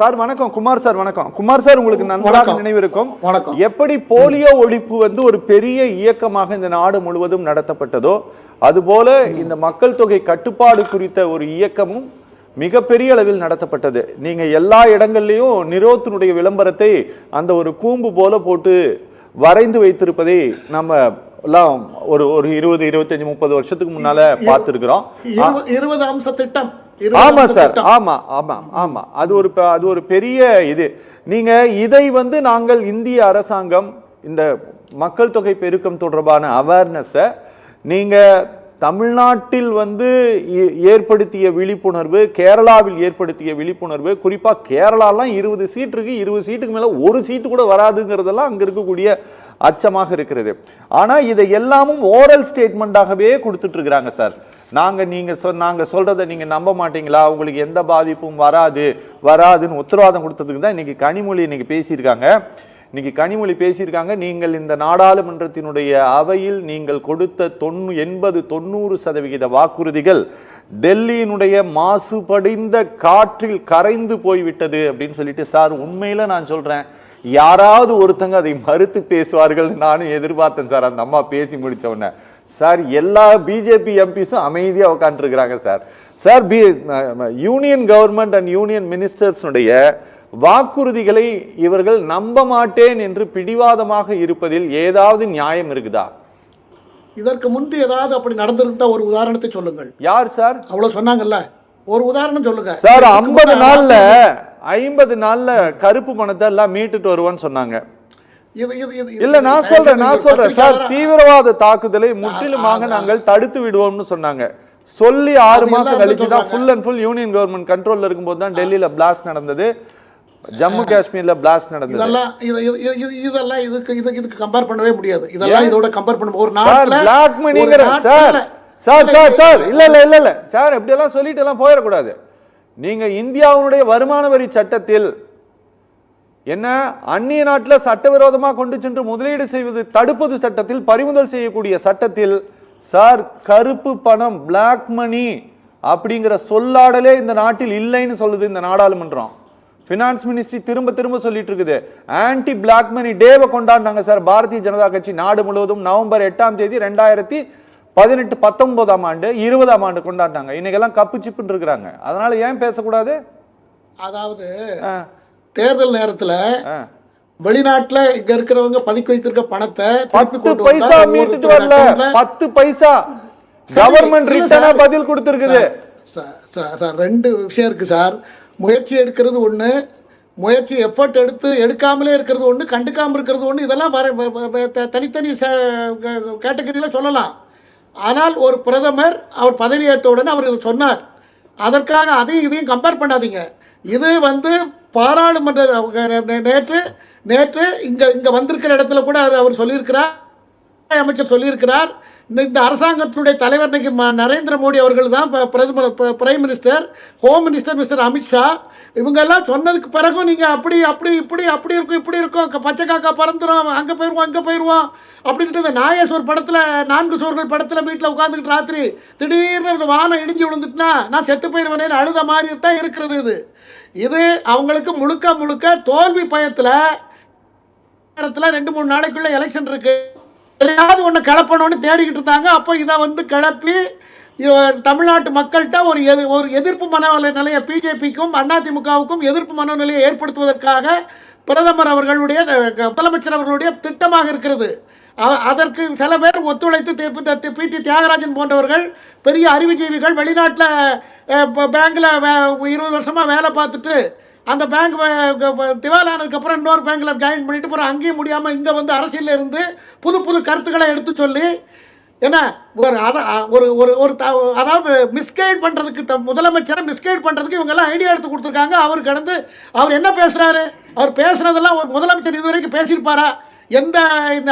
Sir வணக்கம். Kumar sir வணக்கம். Kumar sir, உங்களுக்கு நன்றாக நினைவிருக்கும், எப்படி போலியோ ஒழிப்பு ஒரு பெரிய இயக்கமாக இந்த நாடு முழுவதும் நடத்தப்பட்டதோ அதுபோல இந்த மக்கள் தொகை கட்டுப்பாடு குறித்த ஒரு இயக்கமும் மிகப்பெரிய அளவில் நடத்தப்பட்டது. நீங்க எல்லா இடங்கள்லயும் நிரோத்தினுடைய விளம்பரத்தை அந்த ஒரு கூம்பு போல போட்டு வரைந்து வைத்திருப்பதை நம்ம எல்லாம் ஒரு 20, 25, 30 வருஷத்துக்கு முன்னால பார்த்திருக்கிறோம். 20 அம்ச திட்டம். ஆமா சார், ஆமா ஆமா ஆமா. அது ஒரு பெரிய இது. நீங்க இதை நாங்கள் இந்திய அரசாங்கம் இந்த மக்கள் தொகை பெருக்கம் தொடர்பான அவேர்னஸை நீங்க தமிழ்நாட்டில் ஏற்படுத்திய விழிப்புணர்வு, கேரளாவில் ஏற்படுத்திய விழிப்புணர்வு, குறிப்பா கேரளாலாம் 20 சீட் இருக்கு, 20 சீட்டுக்கு மேல ஒரு சீட்டு கூட வராதுங்கிறதெல்லாம் அங்க இருக்கக்கூடிய அச்சமாக இருக்கிறது. ஆனா இதை எல்லாமும் ஓரல் ஸ்டேட்மெண்டாகவே கொடுத்துட்டு இருக்கிறாங்க சார். நாங்க சொல்றதை நீங்க நம்ப மாட்டீங்களா, உங்களுக்கு எந்த பாதிப்பும் வராதுன்னு உத்தரவாதம் கொடுத்ததுக்கு தான் இன்னைக்கு கனிமொழி பேசியிருக்காங்க. நீங்கள் இந்த நாடாளுமன்றத்தினுடைய அவையில் நீங்கள் கொடுத்த 80-90% வாக்குறுதிகள் டெல்லியினுடைய மாசுபடிந்த காற்றில் கரைந்து போய்விட்டது அப்படின்னு சொல்லிட்டு, சார் உண்மையில நான் சொல்றேன், யாராவது ஒருத்தங்க அதை மறுத்து பேசுவார்கள் நானும் எதிர்பார்த்தேன் சார். அந்த அம்மா பேசி முடிச்ச உடனே சார் எல்லா பிஜேபி எம்பிஸும் அமைதியா உட்கார்ந்து இருக்கிறாங்க sir. Sir union government and union மினிஸ்டர்ஸுடைய வாக்குறுதிகளை இவர்கள் நம்ப மாட்டேன் என்று பிடிவாதமாக இருப்பதில் ஏதாவது நியாயம் இருக்குதா? இதற்கு முன்பு ஏதாவது அப்படி நடந்திருந்தா ஒரு உதாரணத்தை சொல்லுங்கள். யார் சார் அவ்வளவு சொன்னாங்கல்ல, ஒரு உதாரணம் சொல்லுங்க சார். 50 நாள்ல கருப்பு பணத்தை எல்லாம் மீட்டுட்டு வருவான்னு சொன்னாங்க. இல்ல நான் சொல்றேன் சார், தீவிரவாத தாக்குதலை முற்றிலுமாக நாங்கள் தடுத்து விடுவோம்னு சொன்னாங்க. சொல்லி 6 மாசம் கழிச்சுதான் full and full union government கண்ட்ரோல்ல இருக்கும்போது தான் டெல்லியில பிளாஸ்ட் நடந்தது, ஜம்மு காஷ்மீர்ல பிளாஸ்ட் நடந்தது. இதெல்லாம் இதுக்கு கம்பேர் பண்ணவே முடியாது. இதெல்லாம் இதோட கம்பேர் பண்ண ஒரு நாட்டுல பிளாக் மணிங்கற சார் இல்ல சார், இப்படி எல்லாம் சொல்லிட்டு எல்லாம் போயிட கூடாது. நீங்க இந்தியாவுடைய வருமான வரி சட்டத்தில் என்ன அந்நிய நாட்டில் சட்டவிரோதமாக கொண்டு சென்று முதலீடு செய்வது தடுப்பது சட்டத்தில், பறிமுதல் செய்யக்கூடிய சட்டத்தில் சார் கருப்பு பணம், பிளாக் மணி அப்படிங்கிற சொல்லாடலே இந்த நாட்டில் இல்லைன்னு சொல்லுது இந்த நாடாளுமன்றம். பினான்ஸ் மினிஸ்ட்ரி திரும்ப சொல்லிட்டு இருக்குது. ஆன்டி பிளாக் மணி டேவை கொண்டாடினாங்க சார் பாரதிய ஜனதா கட்சி நாடு முழுவதும் நவம்பர் 8ஆம் தேதி 2018, 19ஆம் ஆண்டு, 20ஆம் ஆண்டு கொண்டாடினாங்க. இன்னைக்கெல்லாம் கப்பு சிப்புன்னு இருக்கிறாங்க. அதனால ஏன் பேசக்கூடாது? அதாவது தேர்தல் நேரத்துல வெளிநாட்டுல இங்க இருக்கிறவங்க பதுக்கி வைத்திருக்க பணத்தை 10 பைசா மீட்டுட்டு வரல. 10 பைசா கவர்மெண்ட் ரிட்டர்னா பதில் கொடுத்திருக்குது சார். 2 விஷயம் இருக்கு சார். முயற்சி எடுக்கிறது ஒண்ணு, முயற்சி எஃபர்ட் எடுக்காமலே இருக்கிறது ஒண்ணு, கண்டுக்காம இருக்கிறது ஒண்ணு. இதெல்லாம் தனித்தனி கேட்டகரியில சொல்லலாம். ஆனால் ஒரு பிரதமர் அவர் பதவியேற்ற உடனே அவர் இதை சொன்னார். அதற்காக அதையும் இதையும் கம்பேர் பண்ணாதீங்க. இது பாராளுமன்ற நேற்று இங்க வந்திருக்கிற இடத்துல கூட அவர் சொல்லியிருக்கிறார், அமைச்சர் சொல்லியிருக்கிறார். இந்த அரசாங்கத்தினுடைய தலைவர் இன்னைக்கு நரேந்திர மோடி அவர்கள் தான் பிரதமர், prime minister, home minister mister Amit Shah. இவங்க எல்லாம் சொன்னதுக்கு பிறகும் நீங்க அப்படி இருக்கும், இப்படி இருக்கும், பச்சை காக்கா பறந்துடும், அங்க போயிருவோம் அப்படின்ட்டு இந்த நாயேஸ்வர் படத்துல 4 சுவர்கள் படத்துல வீட்டில் உட்காந்துக்கிட்டு ராத்திரி திடீர்னு வானம் இடிஞ்சு விழுந்துட்டுனா நான் செத்து போயிருவேன் அழுத மாதிரி தான் இருக்கிறது. இது அவங்களுக்கு முழுக்க தோல்வி பயத்துல 2-3 நாளைக்குள்ள எலெக்ஷன் இருக்கு, எதையாவது ஒண்ணு கிளப்பணும்னு தேடிக்கிட்டு இருந்தாங்க. அப்போ இதை கிளப்பி தமிழ்நாட்டு மக்கள்கிட்ட ஒரு எதிர்ப்பு மனநிலையை, பிஜேபிக்கும் அதிமுகவுக்கும் எதிர்ப்பு மனநிலையை ஏற்படுத்துவதற்காக பிரதமர் அவர்களுடைய, முதலமைச்சர் அவர்களுடைய திட்டமாக இருக்கிறது. அதற்கு சில பேர் ஒத்துழைத்து பி.டி. தியாகராஜன் போன்றவர்கள் பெரிய அறிவுஜீவிகள் வெளிநாட்டில் பேங்க்ல 20 வருஷமா வேலை பார்த்துட்டு அந்த பேங்க் திவாலானதுக்கு அப்புறம் இன்னொரு பேங்க்ல ஜாயின் பண்ணிட்டு அப்புறம் அங்கேயும் முடியாம இங்க அரசியல் இருந்து புது கருத்துக்களை எடுத்து சொல்லி என்ன அதாவது மிஸ்கைட் பண்றதுக்கு, முதலமைச்சரை மிஸ்கைட் பண்றதுக்கு இவங்க எல்லாம் ஐடியா எடுத்து கொடுத்துருக்காங்க. அவர் என்ன பேசுறாரு? அவர் பேசுறதெல்லாம் ஒரு முதலமைச்சர் இதுவரைக்கும் பேசியிருப்பாரா? இந்த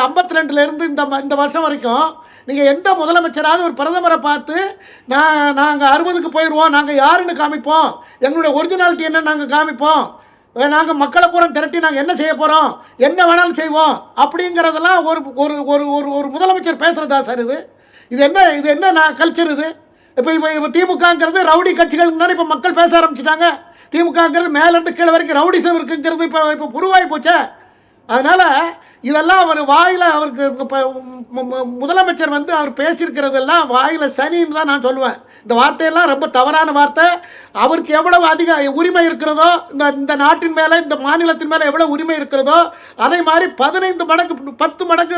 52ல இருந்து இந்த வருஷம் வரைக்கும் நீங்க எந்த முதலமைச்சராவது ஒரு பிரதமரை பார்த்து நாங்க 60க்கு போயிடுவோம், நாங்க யாருன்னு காமிப்போம், எங்களுடைய ஒரிஜினாலிட்டி என்ன நாங்க காமிப்போம், நாங்க மக்களை பூரா திரட்டி நாங்க என்ன செய்ய போறோம், என்ன வேணாலும் செய்வோம் அப்படிங்கறதெல்லாம் ஒரு முதலமைச்சர் பேசுறதா சார்? இது என்ன கல்ச்சர் இது? இப்ப திமுகங்கிறது ரவுடி கட்சிகள் இப்ப மக்கள் பேச ஆரம்பிச்சுட்டாங்க. திமுகங்கிறது மேல இருந்து கீழே வரைக்கும் ரவுடிசம் இருக்குங்கிறது இப்போ உருவாகி போச்சே. அதனால இதெல்லாம் அவர் வாயில அவருக்கு முதலமைச்சர் வந்து அவர் பேசியிருக்கிறதெல்லாம் வாயில சனின்னு தான் நான் சொல்லுவேன். இந்த வார்த்தையெல்லாம் ரொம்ப தவறான வார்த்தை. அவருக்கு எவ்வளவு அதிக உரிமை இருக்கிறதோ, இந்த நாட்டின் மேலே, இந்த மாநிலத்தின் மேலே எவ்வளவு உரிமை இருக்கிறதோ, அதே மாதிரி 15 மடங்கு 10 மடங்கு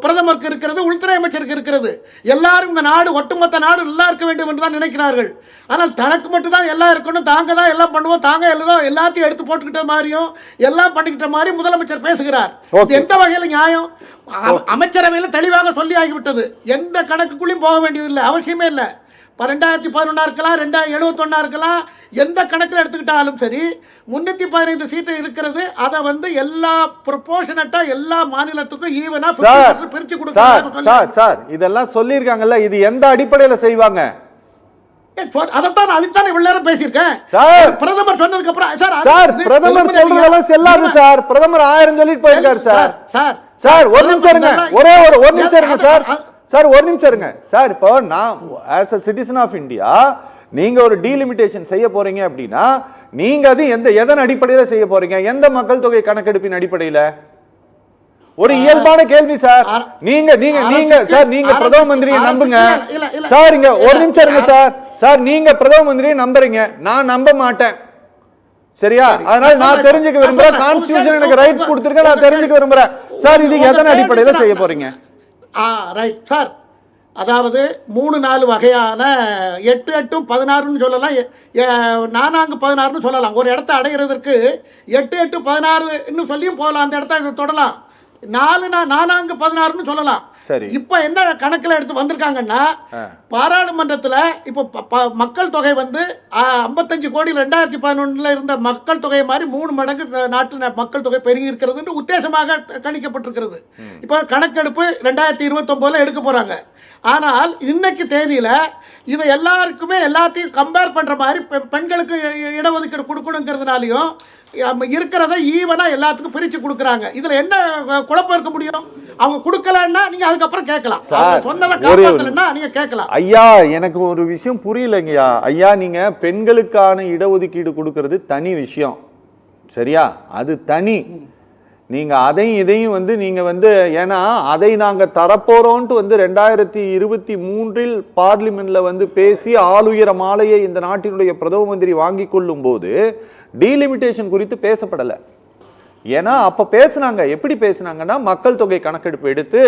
பிரதமருக்கு இருக்கிறது, உள்துறை அமைச்சருக்கு இருக்கிறது. எல்லாரும் இந்த நாடு, ஒட்டுமொத்த நாடு நல்லா இருக்க வேண்டும் என்று தான் நினைக்கிறார்கள். ஆனால் தனக்கு மட்டும் தான் எல்லாம் இருக்கணும், தாங்க தான் எல்லாம் பண்ணுவோம், தாங்க எல்லாத்தையும் எடுத்து போட்டுக்கிட்ட மாதிரியும் எல்லாம் பண்ணிக்கிட்ட மாதிரி முதலமைச்சர் பேசுகிறார். எந்த வகையில் நியாயம்? அமைச்சரவையில் தெளிவாக சொல்லி ஆகிவிட்டது. எந்த கணக்குக்குள்ளேயும் போக வேண்டியதில்லை, அவசியமே இல்லை. 2011 இருக்கலாம், 2071 இருக்கலாம், எந்த கணக்கில் எடுத்துக்கிட்டாலும் சரி 315 சீட்டு இருக்கிறது. அதை வந்து எல்லா ப்ரொபோர்ஷனட்டா எல்லா மாநிலத்துக்கும் ஈவனா பிரிச்சு கொடுக்க இதெல்லாம் சொல்லியிருக்காங்கல்ல. இது எந்த அடிப்படையில் செய்வாங்க? அதைத்தான் அதுதான் இவ்வளவு நேரம் பேசியிருக்கேன். பிரதமர் சொன்னதுக்கு அப்புறம் சார் பிரதமர் சொல்றதெல்லாம் செல்லாது சார். பிரதமர் 1000 சொல்லிட்டு போயிருக்காரு சார். சார் ஒரு நிமிஷம் இருங்க, ஒரு நிமிஷம் இருங்க சார். சார் ஒரு நிமிஷம் இருங்க சார். இப்போ நான் as a citizen of India, நீங்க ஒரு டீலிமிட்டேஷன் செய்ய போறீங்க அப்படின்னா நீங்க அது எதன் அடிப்படையில் செய்ய போறீங்க? எந்த மக்கள் தொகை கணக்கெடுப்பின் அடிப்படையில்? ஒரு இயல்பான கேள்வி சார். நீங்க நீங்க நீங்க சார் நீங்க பிரதம மந்திரியை நம்புங்க சார். இங்க ஒரு நிமிஷம் இருங்க சார். சார் நீங்க பிரதம மந்திரியை நம்புறீங்க, நான் நம்ப மாட்டேன். சரியா? அதனால நான் தெரிஞ்சுக்க விரும்புறேன். கான்ஸ்டிடியூஷன் எனக்கு ரைட்ஸ் கொடுத்திருக்க, நான் தெரிஞ்சுக்க விரும்புறேன் சார். இது எதன் அடிப்படையில் செய்ய போறீங்க? Right sir. அதாவது 3-4 வகையான 8, 8, 16 சொல்லலாம், 4 16 சொல்லலாம். ஒரு இடத்தை அடைகிறதுக்கு 8, 8, 16 சொல்லியும் போகலாம், அந்த இடத்த தொடலாம். 4 16 சொல்லலாம். சரி, இப்ப என்ன கணக்கில் எடுத்து வந்திருக்காங்கன்னா, பாராளுமன்றத்தில் இப்போ மக்கள் தொகை வந்து 55 கோடி 2011 இருந்த மக்கள் தொகை மாதிரி 3 மடங்கு நாட்டு மக்கள் தொகை பெருகி இருக்கிறது என்று உத்தேசமாக கணிக்கப்பட்டிருக்கிறது. இப்போ கணக்கெடுப்பு 2029 எடுக்க போறாங்க. ஆனால் இன்னைக்கு தேதியில இதை எல்லாருக்குமே எல்லாத்தையும் கம்பேர் பண்ற மாதிரி பெண்களுக்கு இடஒதுக்கீடு கொடுக்கணுங்கிறதுனாலையும் இருக்கிறத ஈவனா எல்லாத்துக்கும் பிரிச்சு கொடுக்கறாங்க. இதுல என்ன குழப்பம் இருக்க முடியும்? அவங்க கொடுக்கலன்னா நீங்க அதுக்கப்புறம் கேட்கலாம், சொன்னதை காப்பாத்தலன்னா நீங்க கேட்கலாம். ஐயா எனக்கு ஒரு விஷயம் புரியலைங்கய்யா. ஐயா நீங்க பெண்களுக்கான இடஒதுக்கீடு கொடுக்கறது தனி விஷயம், சரியா? அது தனி. நீங்க அதையும் இதையும் வந்து நீங்க வந்து, ஏன்னா அதை நாங்க தரப்போறோம்ட்டு வந்து 2023 பார்லிமெண்ட்ல வந்து பேசி ஆளுயர மாலையை இந்த நாட்டினுடைய பிரதம மந்திரி வாங்கி கொள்ளும் போது டீலிமிட்டேஷன் குறித்து பேசப்படலை. ஏன்னா அப்ப பேசினாங்க, எப்படி பேசினாங்கன்னா மக்கள் தொகை கணக்கெடுப்பு எடுத்து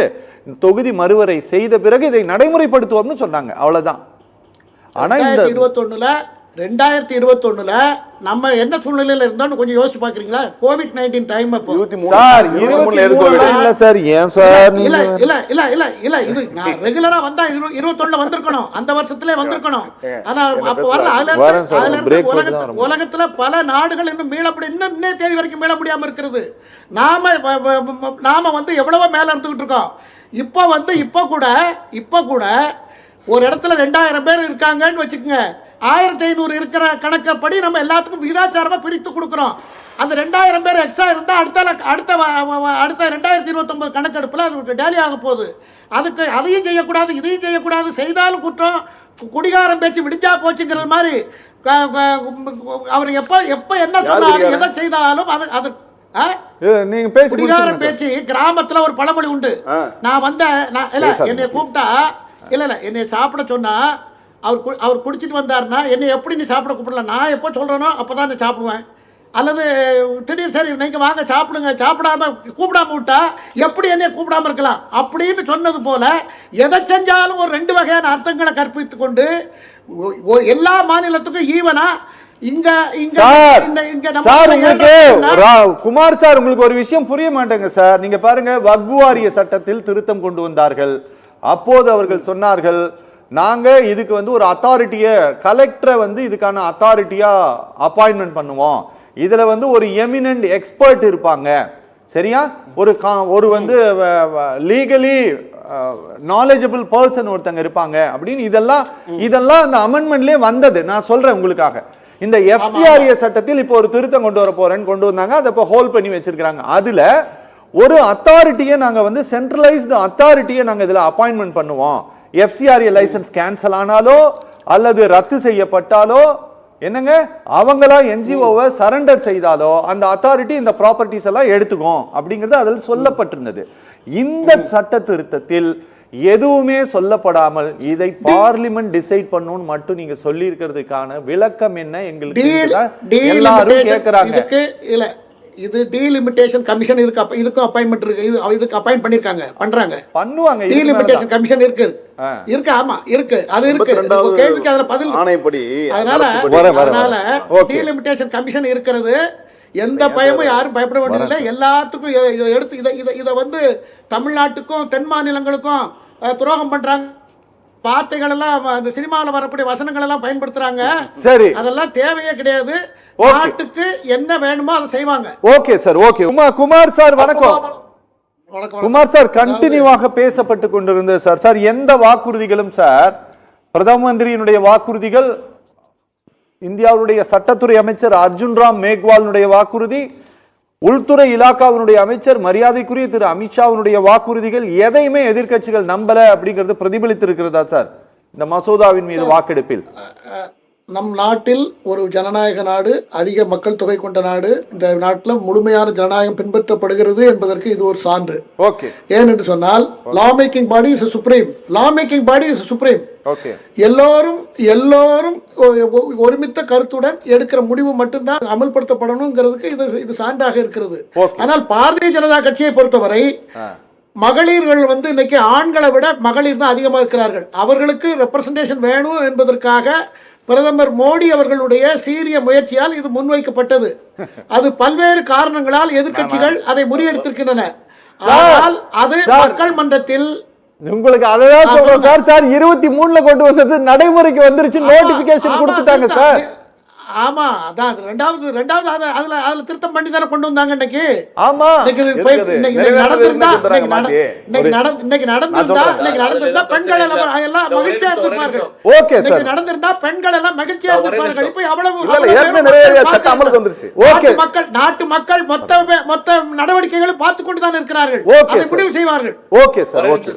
தொகுதி மறுவரை செய்த பிறகு இதை நடைமுறைப்படுத்துவோம்னு சொன்னாங்க, அவ்வளவுதான். ஆனா இந்த 2021 நம்ம என்ன சூழ்நிலையில இருந்தோம்னு கொஞ்சம் யோசிச்சு பாக்குறீங்களா? COVID-19 time. அப்போ சார் 23 இல்ல சார். ஏன் சார் இல்ல இல்ல இல்ல இல்ல இல்ல இது நான் ரெகுலரா வந்தா 21 வந்திருக்கணும், அந்த வருஷத்திலே வந்திருக்கணும். ஆனா அப்ப வர உலகத்துல பல நாடுகள் இன்னும் மீளப்படி இன்னே தேதி வரைக்கும் மீள முடியாம இருக்கிறது. நாம வந்து எவ்வளவோ மேல இருந்துகிட்டு இருக்கோம். இப்ப கூட ஒரு இடத்துல 2000 பேர் இருக்காங்கன்னு வச்சுக்கோங்க, 1500 இருக்கிற கணக்கப்படி நம்ம எல்லாத்துக்கும் விகிதாச்சாரமா பிரித்து கொடுக்கிறோம். அந்த 2000 பேர் எக்ஸ்ட்ரா இருந்தா அடுத்த 2029 கணக்கெடுப்புல அது டேலி ஆக போகுது. அதுக்கு அதையும் செய்யக்கூடாது, இதையும் செய்யக்கூடாது, செய்தாலும் குற்றம், குடிகாரம் பேச்சு விடிஞ்சா போச்சுங்கிறது மாதிரி அவர் எப்ப என்ன சொன்னாலும் எதை செய்தாலும் அது நீங்க பேசி குடிகாரம் பேச்சு. கிராமத்துல ஒரு பழமொழி உண்டு. நான் என்னை கூப்பிட்டா என்னை சாப்பிட சொன்னா அவர் குடிச்சிட்டு வந்தாருன்னா என்னை எப்படி நீ சாப்பிட கூப்பிடலாம்? நான் எப்போ சொல்றேனோ அப்பதான் நான் சாப்பிடுவேன். அல்லது திடீர் சரி நீங்க வாங்க சாப்பிடுங்க, சாப்பிடாம கூப்பிடாம விட்டா எப்படி என்னை கூப்பிடாம இருக்கலாம் அப்படின்னு சொன்னது போல எதை செஞ்சாலும் ஒரு 2 வகையான அர்த்தங்களை கற்பித்துக் கொண்டு எல்லா மாநிலத்துக்கும் ஈவனா குமார் சார் உங்களுக்கு ஒரு விஷயம் புரிய மாட்டேங்க சார். நீங்க பாருங்க, வக்ஃப் வாரிய சட்டத்தில் திருத்தம் கொண்டு வந்தார்கள். அப்போது அவர்கள் சொன்னார்கள், நாங்க இதுக்கு வந்து ஒரு அத்தாரிட்டியை, கலெக்டரை வந்து இதுக்கான அத்தாரிட்டியா அப்பாயின்மெண்ட் பண்ணுவோம். இதுல வந்து ஒரு எமினன்ட் எக்ஸ்பர்ட் இருப்பாங்க, சரியா? ஒரு வந்து லீகலி நாலேஜபிள் பர்சன் ஒருத்தங்க இருப்பாங்க அப்படின்னு இதெல்லாம் அந்த அமெண்ட்மெண்ட்லயே வந்தது. நான் சொல்றேன் உங்களுக்காக. இந்த FCRA சட்டத்தில் இப்போ ஒரு திருத்தம் கொண்டு வர போறேன்னு கொண்டு வந்தாங்க. அதை இப்போ ஹோல்ட் பண்ணி வச்சிருக்காங்க. அதுல ஒரு அத்தாரிட்டியை நாங்க வந்து சென்ட்ரலைஸ்டு அத்தாரிட்டியை நாங்க இதுல அப்பாயின்மெண்ட் பண்ணுவோம். FCRA லைசன்ஸ் கேன்சல் ஆனாலோ அல்லது ரத்து செய்யப்பட்டாலோ என்னங்க அவங்களா என்ஜிஓவை சரண்டர் செய்தாலோ அந்த அத்தாரிட்டி இந்த ப்ராப்பர்ட்டிஸ் எல்லாம் எடுத்துக்கும் அப்படிங்கிறது அதில் சொல்லப்பட்டிருந்தது. இந்த சட்ட திருத்தத்தில் எதுவுமே சொல்லப்படாமல் இதை பார்லிமெண்ட் டிசைட் பண்ணணும்னு மட்டும் நீங்க சொல்லி இருக்கிறதுக்கான விளக்கம் என்ன எங்களுக்கு எல்லாரும் கேட்கறாங்க. இது டீலிமிட்டேஷன் கமிஷன் இதுக்கும் அப்பாயின்மெண்ட் இருக்கு. இதுக்கு அப்பாயிண்ட் பண்ணிருக்காங்க, பண்ணுவாங்க. டீலிமிட்டேஷன் கமிஷன் இருக்கு. ஆமா இருக்கு, அது இருக்கு. கேள்விக்கு அதுல பதில் ஆணைப்படி. அதனால டீலிமிட்டேஷன் கமிஷன் இருக்கிறது. எந்த பயமும் யாரும் பயப்பட வேண்டியதில்லை. எல்லாத்துக்கும் எடுத்து இதை வந்து தமிழ்நாட்டுக்கும் தென் மாநிலங்களுக்கும் துரோகம் பண்றாங்க. வார்த்தைகள் எல்லாம் அந்த சினிமாவில் வரக்கூடிய வசனங்கள் எல்லாம் பயன்படுத்துறாங்க. சரி, அதெல்லாம் தேவையே கிடையாது. நாட்டுக்கு என்ன வேணுமோ அதை செய்வாங்க. Okay sir, okay. Kumar sir வணக்கம். குமார் சார், கண்டினியூவாக பேசப்பட்டு கொண்டிருந்தது சார். சார், எந்த வாக்குறுதிகளும் சார், பிரதம மந்திரியினுடைய வாக்குறுதிகள், இந்தியாவுடைய சட்டத்துறை அமைச்சர் அர்ஜுன் ராம் மேக்வாலுடைய வாக்குறுதி, உள்துறை இலாக்காவினுடைய அமைச்சர் மரியாதைக்குரிய திரு அமித்ஷாவினுடைய வாக்குறுதிகள் எதையுமே எதிர்க்கட்சிகள் நம்பல அப்படிங்கிறது பிரதிபலித்து இருக்கிறதா சார் இந்த மசோதாவின் மீது வாக்கெடுப்பில்? நம் நாட்டில் ஒரு ஜனநாயக நாடு, அதிக மக்கள் தொகை கொண்ட நாடு. இந்த நாட்டில் முழுமையான ஜனநாயகம் பின்பற்றப்படுகிறது என்பதற்கு இது ஒரு சான்று. ஓகே. ஏன் என்று சொன்னால் லா making body is supreme. Law making body is supreme. Okay. எல்லோரும் ஒருமித்த கருத்துடன் எடுக்கிற முடிவு மட்டும்தான் அமல்படுத்தப்படணுங்கிறதுக்கு இது சான்றாக இருக்கிறது. ஆனால் பாரதிய ஜனதா கட்சியை பொறுத்தவரை மகளிர்கள் வந்து இன்னைக்கு ஆண்களை விட மகளிர் தான் அதிகமாக இருக்கிறார்கள். அவர்களுக்கு ரெப்ரசன்டேஷன் வேணும் என்பதற்காக பிரதமர் மோடி அவர்களுடைய சீரிய முயற்சியால் இது முன்வைக்கப்பட்டது. அது பல்வேறு காரணங்களால் எதிர்க்கட்சிகள் அதை முறியடித்திருக்கின்றன. ஆனால் அது மக்கள் மன்றத்தில் உங்களுக்கு அதான் சொல்றோம் சார். சார் 23ல கொண்டு வந்தது நடைமுறைக்கு வந்துருச்சு, நோட்டிபிகேஷன் கொடுத்துட்டாங்க சார். ஆமா, அதான் ரெண்டாவது அதுல திருத்தம் பண்ணி தானே கொண்டு வந்தாங்க. இன்னைக்கு ஆமா, நடந்திருந்தா பெண்கள் எல்லாம் மகிழ்ச்சியா இருந்திருப்பார்கள். ஓகே சார், நடந்திருந்தா பெண்கள் எல்லாம் மகிழ்ச்சியா இருந்திருப்பார்கள். இப்ப அவ்வளவு நாட்டு மக்கள் மொத்த நடவடிக்கைகளும் பார்த்து கொண்டு தான் இருக்கிறார்கள். அதை முடிவு செய்வார்கள். Okay sir, okay.